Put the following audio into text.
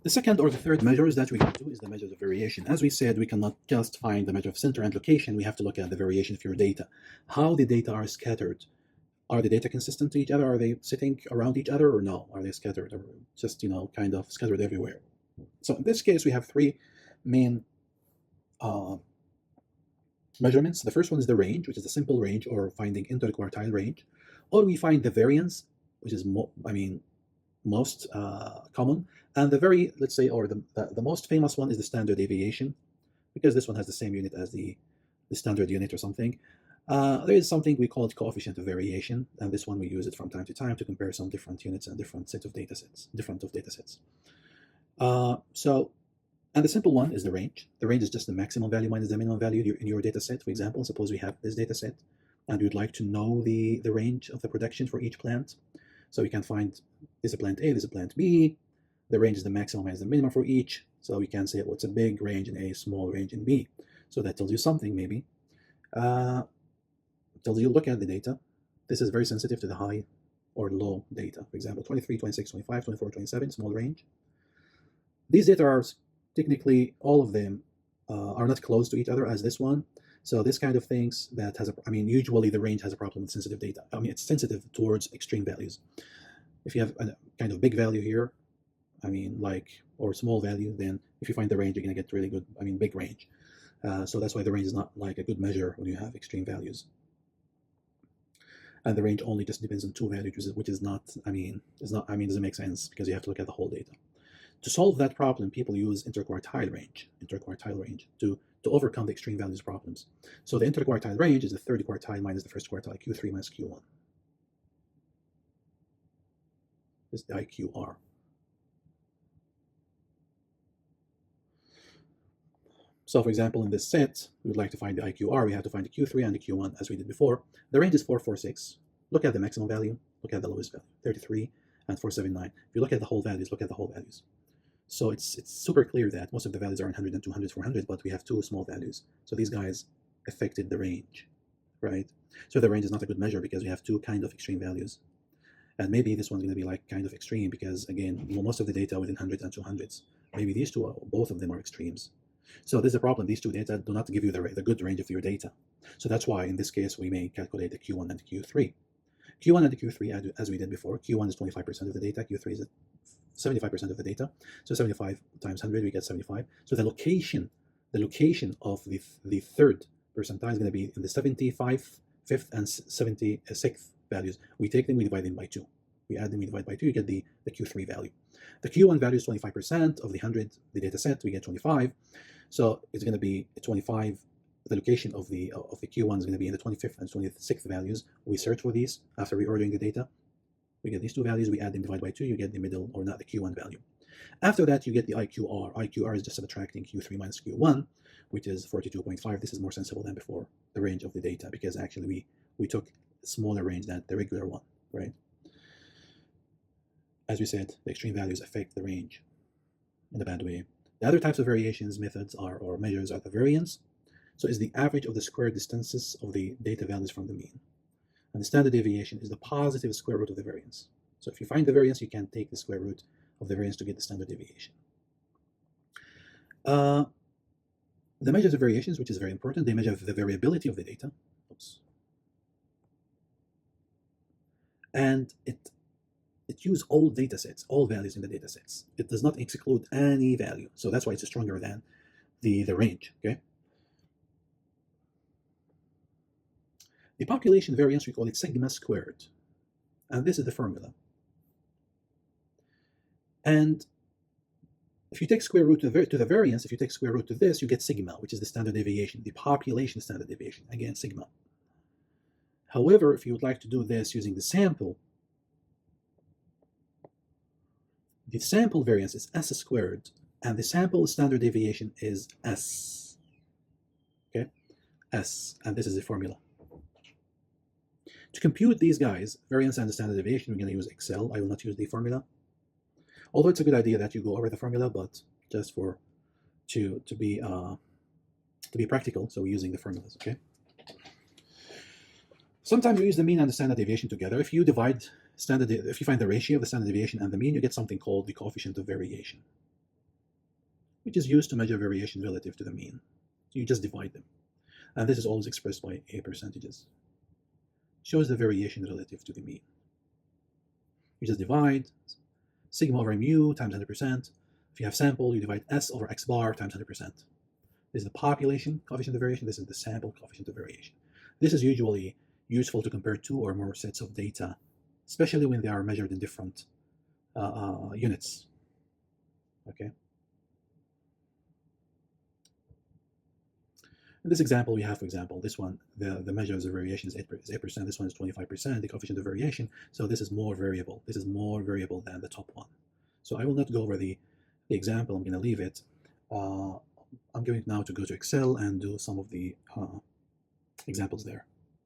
The second or the third measures that we can do is the measures of variation. As we said, we cannot just find the measure of center and location. We have to look at the variation of your data. How the data are scattered. Are the data consistent to each other? Are they sitting around each other or no? Are they scattered or just, kind of scattered everywhere? So in this case, we have three main measurements. The first one is the range, which is a simple range or finding interquartile range. Or we find the variance, which is most common. And the very, let's say, or the most famous one is the standard deviation, because this one has the same unit as the standard unit or something. There is something we call it coefficient of variation, and this one we use it from time to time to compare some different units and different sets of data sets, and the simple one is the range. The range is just the maximum value minus the minimum value in your data set. For example, suppose we have this data set, and we'd like to know the range of the production for each plant. So we can find this is a plant A, this is a plant B. The range is the maximum minus the minimum for each. So we can say, well, it's a big range in A, small range in B. So that tells you something, maybe. Tells you, look at the data. This is very sensitive to the high or low data. For example, 23, 26, 25, 24, 27, small range. These data are technically, all of them are not close to each other as this one. So this kind of things that has usually the range has a problem with sensitive data. It's sensitive towards extreme values. If you have a kind of big value here, or small value, then if you find the range, you're going to get really good, big range. So that's why the range is not like a good measure when you have extreme values. And the range only just depends on two values, which is not, doesn't make sense because you have to look at the whole data. To solve that problem, people use interquartile range to overcome the extreme values problems. So the interquartile range is the third quartile minus the first quartile, Q3 minus Q1. This is the IQR. So for example, in this set, we would like to find the IQR. We have to find the Q3 and the Q1 as we did before. The range is 446. Look at the maximum value. Look at the lowest value, 33 and 479. If you look at the whole values, look at the whole values. So it's super clear that most of the values are in 100 and 200, 400, but we have two small values. So these guys affected the range, right? So the range is not a good measure because we have two kind of extreme values. And maybe this one's going to be like kind of extreme because, again, most of the data within hundreds and 200s. Maybe these two, both of them are extremes. So there's a problem. These two data do not give you the good range of your data. So that's why in this case, we may calculate the Q1 and the Q3. Q1 and the Q3, as we did before, Q1 is 25% of the data, Q3 is 75% of the data. So 75 times 100, we get 75. So the location of the third percentile is going to be in the 75th, 5th, and 76th values. We take them, we divide them by 2. We add them, we divide by 2, you get the Q3 value. The Q1 value is 25% of the 100, the data set, we get 25. So it's going to be 25. The location of the Q1 is going to be in the 25th and 26th values. We search for these after reordering the data. We get these two values, we add them, divide by 2, you get the middle, or not the Q1 value. After that, you get the IQR. IQR is just subtracting Q3 minus Q1, which is 42.5. This is more sensible than before, the range of the data, because actually we took a smaller range than the regular one, right? As we said, the extreme values affect the range in a bad way. The other types of variations, methods, or measures are the variance. So it's the average of the square distances of the data values from the mean. And the standard deviation is the positive square root of the variance. So if you find the variance, you can take the square root of the variance to get the standard deviation. The measures of variations, which is very important, they measure the variability of the data. Oops. And it uses all data sets, all values in the data sets. It does not exclude any value. So that's why it's stronger than the range, okay? The population variance, we call it sigma squared. And this is the formula. And if you take square root to the variance, if you take square root to this, you get sigma, which is the standard deviation, the population standard deviation, again, sigma. However, if you would like to do this using the sample variance is s squared, and the sample standard deviation is s. Okay, s, and this is the formula. To compute these guys, variance and the standard deviation, we're going to use Excel. I will not use the formula. Although it's a good idea that you go over the formula, but just to be practical, so we're using the formulas, okay? Sometimes we use the mean and the standard deviation together. If you find the ratio of the standard deviation and the mean, you get something called the coefficient of variation. which is used to measure variation relative to the mean. So you just divide them. And this is always expressed by A percentages. Shows the variation relative to the mean. You just divide sigma over mu times 100%. If you have sample, you divide S over X bar times 100%. This is the population coefficient of variation. This is the sample coefficient of variation. This is usually useful to compare two or more sets of data, especially when they are measured in different units. Okay. In this example, we have, for example, this one, the measure of the variation is 8%, this one is 25%, the coefficient of variation, so this is more variable. This is more variable than the top one. So I will not go over the example, I'm going to leave it. I'm going now to go to Excel and do some of the examples there.